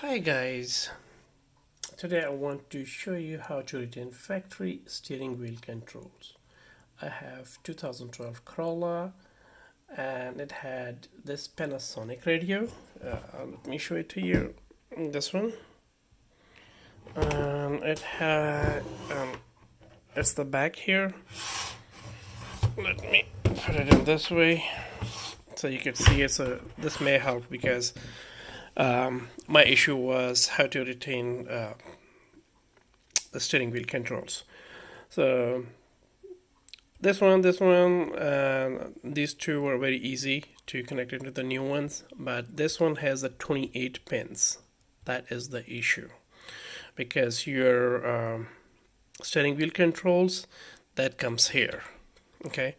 Hi guys, today I want to show you how to retain factory steering wheel controls. I have 2012 Corolla and it had this Panasonic radio. Let me show it to you. This one. It had it's the back here. Let me put it in this way so you can see it. So this may help because my issue was how to retain the steering wheel controls. So this one, these two were very easy to connect into the new ones, but this one has a 28 pins. That is the issue because your steering wheel controls that comes here. Okay,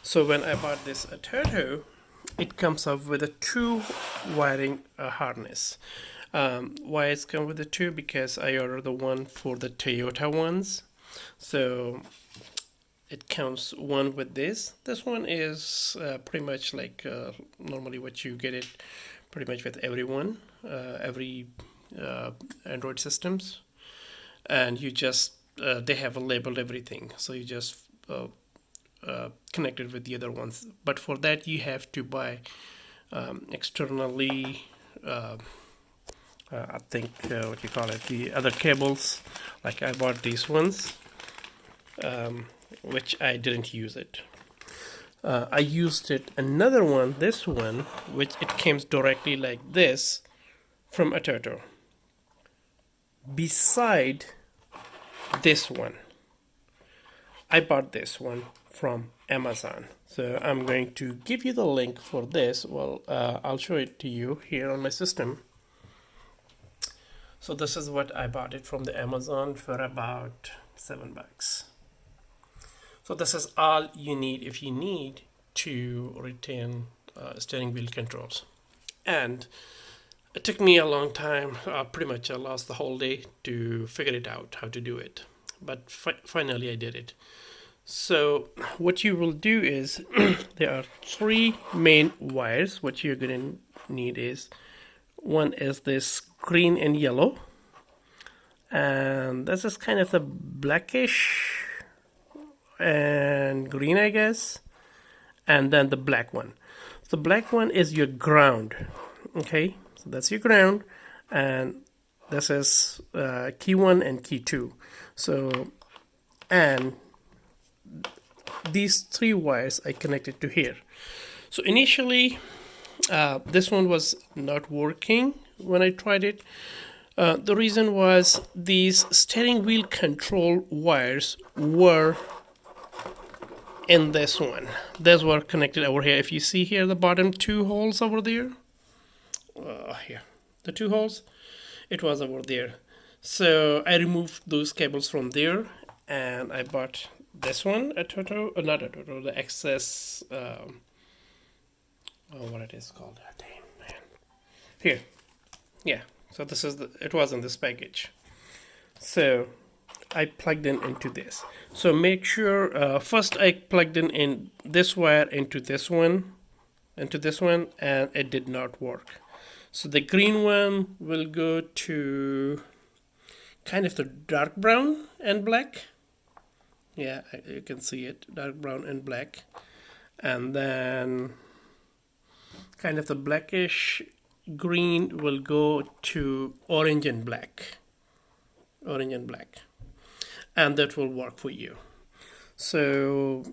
so when I bought this Toyota, it comes up with a two wiring harness. Why it's come with the two? Because I ordered the one for the Toyota ones. So it comes one with this. This one is pretty much like normally what you get it pretty much with everyone, every Android systems. And you just, they have labeled everything. So you just connected with the other ones, but for that you have to buy externally I think what you call it, the other cables. Like I bought these ones which I didn't use it. I used it another one, this one, which it came directly like this from a Toyota beside this one. I bought this one from Amazon. So I'm going to give you the link for this. Well, I'll show it to you here on my system. So this is what I bought it from the Amazon for about $7. So this is all you need if you need to retain steering wheel controls. And it took me a long time, pretty much I lost the whole day to figure it out how to do it. But finally I did it. So what you will do is there are three main wires. What you're going to need is one is this green and yellow, and this is kind of the blackish and green, I guess, and then the black one. The black one is your ground. Okay, so that's your ground, and this is key 1 and key 2. So, and these three wires I connected to here. So initially this one was not working when I tried it. The reason was these steering wheel control wires were in this one. Those were connected over here. If you see here the bottom two holes over there, here the two holes, it was over there. So I removed those cables from there and I bought this one, not a Toto, the XS, what it is called, damn, man. Here, yeah, so this is it was in this package. So I plugged into this. So make sure, first I plugged in this wire into this one, and it did not work. So the green one will go to kind of the dark brown and black. Yeah, you can see it, dark brown and black. And then kind of the blackish green will go to orange and black. And that will work for you. So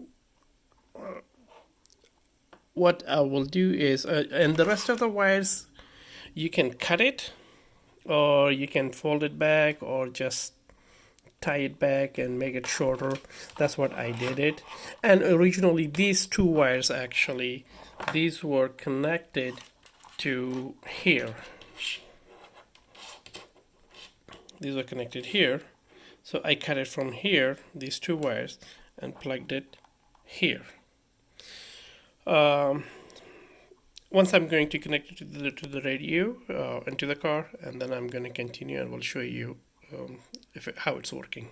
what I will do is, and the rest of the wires, you can cut it, or you can fold it back, or just tie it back and make it shorter. That's what I did it. And originally these two wires, actually these were connected to here. These are connected here. So I cut it from here, these two wires, and plugged it here. Once I'm going to connect it to the radio and to the car, and then I'm going to continue and we'll show you how it's working.